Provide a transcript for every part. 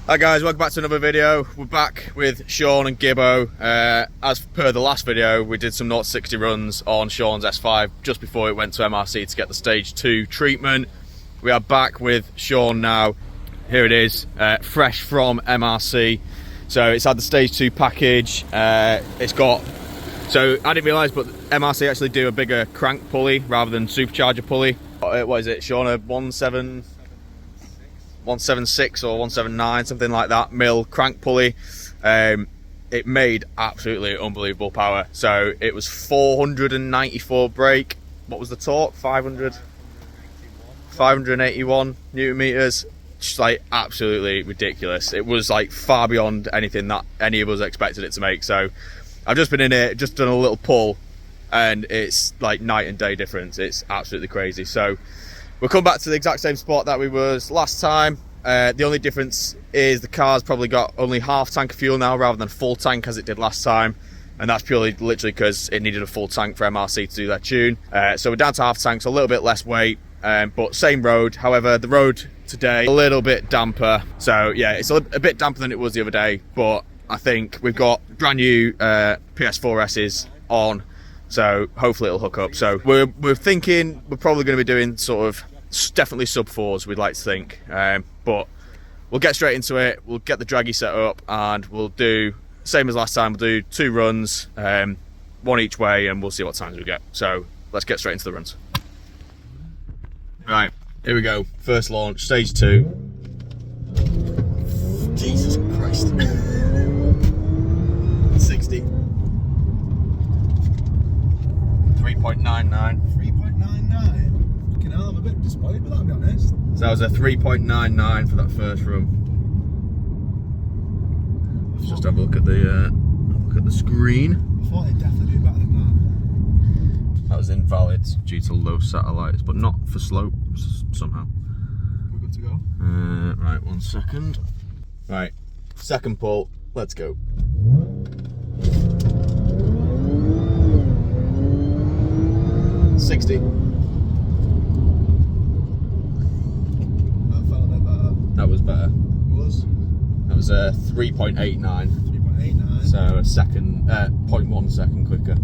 Hi guys, welcome back to another video. We're back with Shaun and Gibbo. As per the last video, we did some 0-60 runs on Shaun's S5 just before it went to MRC to get the stage 2 treatment. We are back with Shaun now. Here it is, fresh from MRC. So it's had the stage 2 package. It's got, so I didn't realise, but MRC actually do a bigger crank pulley rather than supercharger pulley. What is it, Shaun? A 176 or 179, something like that, mil crank pulley. It made absolutely unbelievable power. So it was 494 brake. What was the torque? 581 newton meters. Just like absolutely ridiculous. It was like far beyond anything that any of us expected it to make. So I've just been in it, just done a little pull, and it's like night and day difference. It's absolutely crazy. So we'll come back to the exact same spot that we was last time. The only difference is the car's probably got only half tank of fuel now rather than full tank as it did last time. And that's purely literally because it needed a full tank for MRC to do their tune. So we're down to half tank, so a little bit less weight, but same road. However, the road today, a little bit damper. So yeah, it's a bit damper than it was the other day, but I think we've got brand new PS4S's on. So hopefully it'll hook up. So we're thinking we're probably going to be doing sort of definitely sub 4s, we'd like to think, but we'll get straight into it. We'll get the draggy set up and we'll do same as last time. We'll do 2 runs, 1 each way, and we'll see what times we get. So let's get straight into the runs. Right, here we go. First launch, stage 2. Jesus Christ. 60. 3.99. 3.99. Fucking hell, I'm a bit disappointed with that, to be honest. So that was a 3.99 for that first run. Let's just have a look at the screen. I thought it'd definitely do better than that. That was invalid due to low satellites, but not for slopes somehow. We're good to go. Right, 1 second. Right, second pull. Let's go. $60. That felt a bit better. That was better. It was? That was a 3.89. 3.89. So a second, 0.1 second quicker.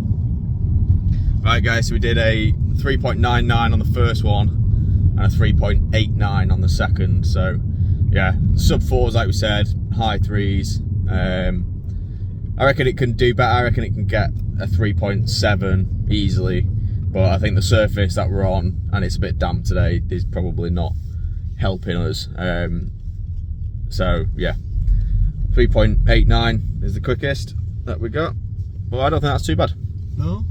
Right guys, so we did a 3.99 on the first one and a 3.89 on the second. So yeah, sub 4s like we said, high 3s. I reckon it can do better. I reckon it can get a 3.7 easily. But I think the surface that we're on, and it's a bit damp today, is probably not helping us. So yeah, 3.89 is the quickest that we got. Well, I don't think that's too bad. No?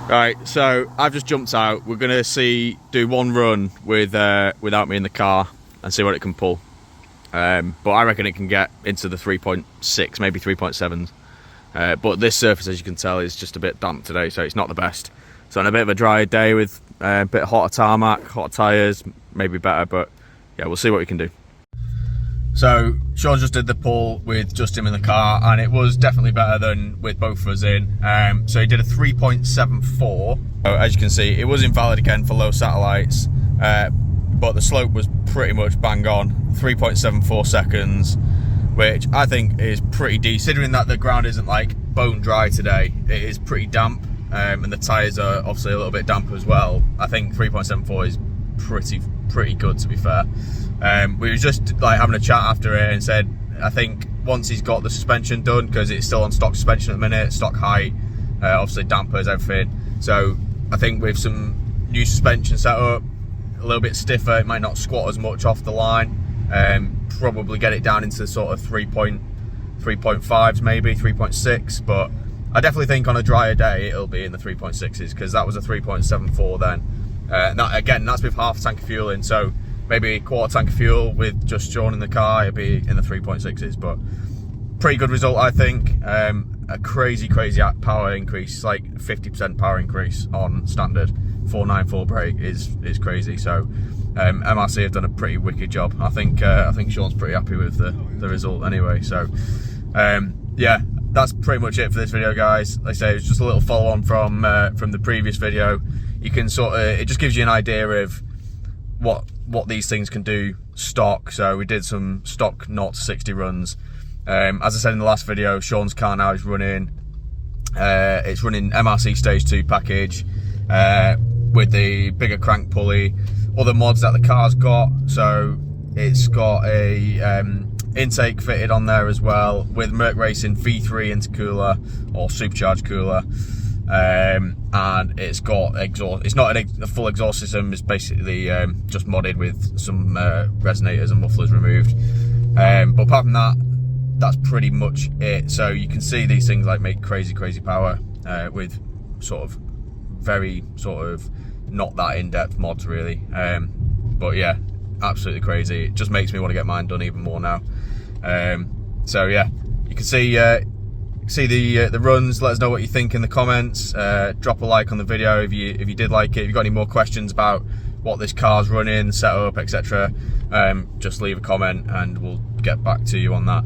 Right, so I've just jumped out. We're gonna do 1 run with without me in the car and see what it can pull. But I reckon it can get into the 3.6, maybe 3.7s. But this surface, as you can tell, is just a bit damp today, so it's not the best. So on a bit of a drier day with a bit hotter tarmac, hotter tyres, maybe better, but yeah, we'll see what we can do. So Shaun just did the pull with just him in the car, and it was definitely better than with both of us in. So he did a 3.74. As you can see, it was invalid again for low satellites, but the slope was pretty much bang on, 3.74 seconds. Which I think is pretty decent, considering that the ground isn't like bone dry today. It is pretty damp, and the tyres are obviously a little bit damp as well. I think 3.74 is pretty good, to be fair. We were just like having a chat after it and said, I think once he's got the suspension done, because it's still on stock suspension at the minute, stock height, obviously dampers, everything. So I think with some new suspension set up, a little bit stiffer, it might not squat as much off the line. Probably get it down into sort of 3.5s, maybe 3.6, but I definitely think on a drier day it'll be in the 3.6s, because that was a 3.74 then. That, again, that's with half a tank of fuel in, so maybe a quarter tank of fuel with just Shaun in the car, it'll be in the 3.6s, but pretty good result, I think. A crazy power increase, like 50% power increase on standard 494 brake is crazy. So MRC have done a pretty wicked job. I think Shaun's pretty happy with the result anyway. So yeah, that's pretty much it for this video, guys. Like I say, it's just a little follow on from the previous video. You can it just gives you an idea of what these things can do stock. So we did some stock 0 to 60 runs. As I said in the last video, Shaun's car now is running, it's running MRC Stage 2 package with the bigger crank pulley, other mods that the car's got. So it's got a intake fitted on there as well with Merc Racing V3 intercooler or supercharged cooler, and it's got exhaust. It's not a full exhaust system, it's basically just modded with some resonators and mufflers removed, but apart from that, that's pretty much it. So you can see these things like make crazy power with sort of very not that in-depth mods really, but yeah, absolutely crazy. It just makes me want to get mine done even more now. So yeah, you can see the runs. Let us know what you think in the comments. Drop a like on the video if you did like it. If you've got any more questions about what this car's running, setup, etc., just leave a comment and we'll get back to you on that.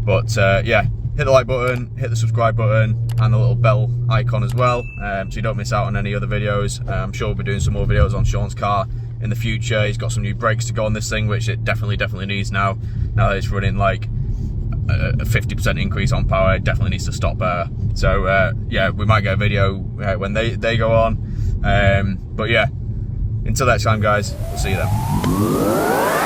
But yeah, hit the like button, hit the subscribe button, and the little bell icon as well, so you don't miss out on any other videos. I'm sure we'll be doing some more videos on Shaun's car in the future. He's got some new brakes to go on this thing, which it definitely needs now that it's running like a 50% increase on power. It definitely needs to stop better. So yeah, we might get a video when they go on, but yeah, until next time, guys, we'll see you then.